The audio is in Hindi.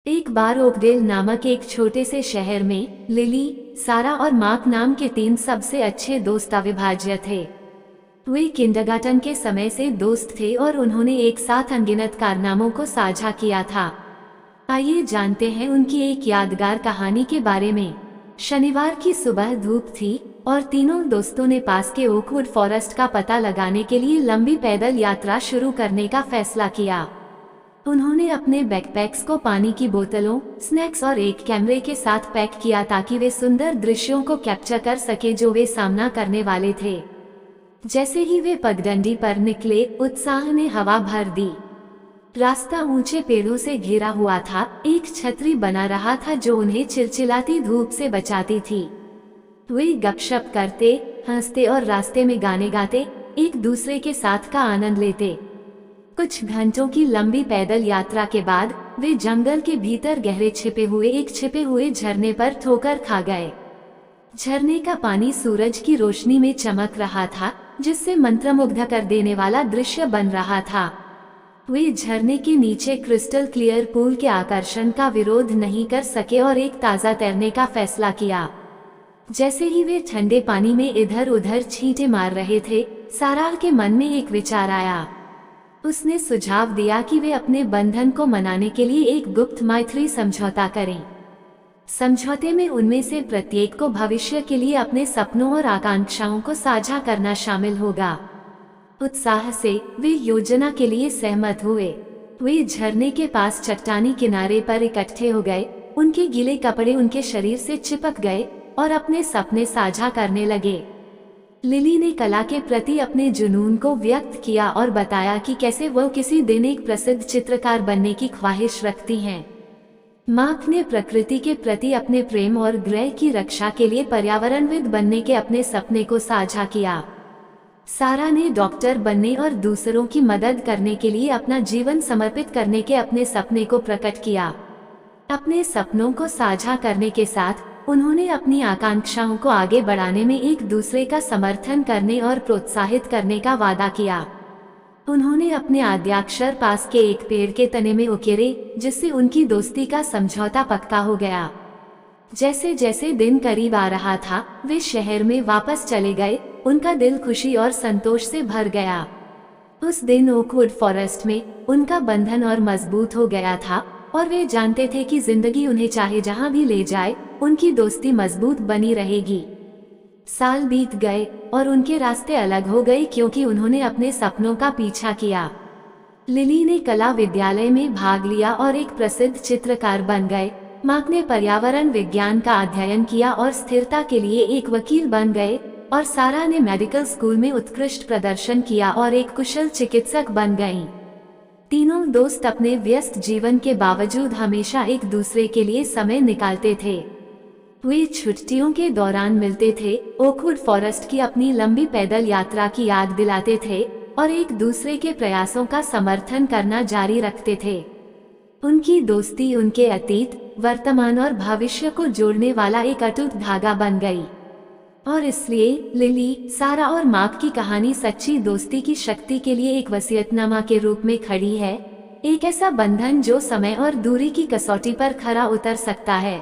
एक बार ओकडेल नामक एक छोटे से शहर में लिली, सारा और मार्क नाम के 3 सबसे अच्छे दोस्त अविभाज्य थे। वे किंडरगार्टन के समय से दोस्त थे और उन्होंने एक साथ अनगिनत कारनामों को साझा किया था। आइए जानते हैं उनकी एक यादगार कहानी के बारे में। शनिवार की सुबह धूप थी और तीनों दोस्तों ने पास के ओकवुड फॉरेस्ट का पता लगाने के लिए लंबी पैदल यात्रा शुरू करने का फैसला किया। उन्होंने अपने बैकपैक्स को पानी की बोतलों, स्नैक्स और एक कैमरे के साथ पैक किया ताकि वे सुंदर दृश्यों को कैप्चर कर सके जो वे सामना करने वाले थे। जैसे ही वे पगडंडी पर निकले, उत्साह ने हवा भर दी। रास्ता ऊंचे पेड़ों से घिरा हुआ था, एक छतरी बना रहा था जो उन्हें चिलचिलाती धूप से बचाती थी। वे गपशप करते, हंसते और रास्ते में गाने गाते एक दूसरे के साथ का आनंद लेते। कुछ घंटों की लंबी पैदल यात्रा के बाद वे जंगल के भीतर गहरे छिपे हुए झरने पर ठोकर खा गए। झरने का पानी सूरज की रोशनी में चमक रहा था, जिससे मंत्रमुग्ध कर देने वाला दृश्य बन रहा था। वे झरने के नीचे क्रिस्टल क्लियर पूल के आकर्षण का विरोध नहीं कर सके और एक ताज़ा तैरने का फैसला किया। जैसे ही वे ठंडे पानी में इधर उधर छींटे मार रहे थे, सारा के मन में एक विचार आया। उसने सुझाव दिया कि वे अपने बंधन को मनाने के लिए एक गुप्त मैत्री समझौता करें। समझौते में उनमें से प्रत्येक को भविष्य के लिए अपने सपनों और आकांक्षाओं को साझा करना शामिल होगा। उत्साह से वे योजना के लिए सहमत हुए। वे झरने के पास चट्टानी किनारे पर इकट्ठे हो गए, उनके गीले कपड़े उनके शरीर से चिपक गए और अपने सपने साझा करने लगे। लिली ने कला के प्रति अपने जुनून को व्यक्त किया और बताया कि कैसे वह किसी दिन एक प्रसिद्ध चित्रकार बनने की ख्वाहिश रखती हैं। मार्क ने प्रकृति के प्रति अपने प्रेम और ग्रह की रक्षा के लिए पर्यावरणविद बनने के अपने सपने को साझा किया। सारा ने डॉक्टर बनने और दूसरों की मदद करने के लिए अपना जीवन समर्पित करने के अपने सपने को प्रकट किया। अपने सपनों को साझा करने के साथ उन्होंने अपनी आकांक्षाओं को आगे बढ़ाने में एक दूसरे का समर्थन करने और प्रोत्साहित करने का वादा किया। उन्होंने अपने आद्याक्षर पास के एक पेड़ के तने में उकेरे, जिससे उनकी दोस्ती का समझौता पक्का हो गया। जैसे जैसे दिन करीब आ रहा था, वे शहर में वापस चले गए। उनका दिल खुशी और संतोष से भर गया। उस दिन ओकवुड फॉरेस्ट में उनका बंधन और मजबूत हो गया था और वे जानते थे कि जिंदगी उन्हें चाहे जहां भी ले जाए, उनकी दोस्ती मजबूत बनी रहेगी। साल बीत गए और उनके रास्ते अलग हो गए क्योंकि उन्होंने अपने सपनों का पीछा किया। लिली ने कला विद्यालय में भाग लिया और एक प्रसिद्ध चित्रकार बन गए। मार्क ने पर्यावरण विज्ञान का अध्ययन किया और स्थिरता के लिए एक वकील बन गए, और सारा ने मेडिकल स्कूल में उत्कृष्ट प्रदर्शन किया और एक कुशल चिकित्सक बन गईं। तीनों दोस्त अपने व्यस्त जीवन के बावजूद हमेशा एक दूसरे के लिए समय निकालते थे। वे छुट्टियों के दौरान मिलते थे, ओकवुड फॉरेस्ट की अपनी लंबी पैदल यात्रा की याद दिलाते थे और एक दूसरे के प्रयासों का समर्थन करना जारी रखते थे। उनकी दोस्ती उनके अतीत, वर्तमान और भविष्य को जोड़ने वाला एक अटूट धागा बन गई। और इसलिए लिली, सारा और मार्क की कहानी सच्ची दोस्ती की शक्ति के लिए एक वसीयतनामा के रूप में खड़ी है, एक ऐसा बंधन जो समय और दूरी की कसौटी पर खरा उतर सकता है।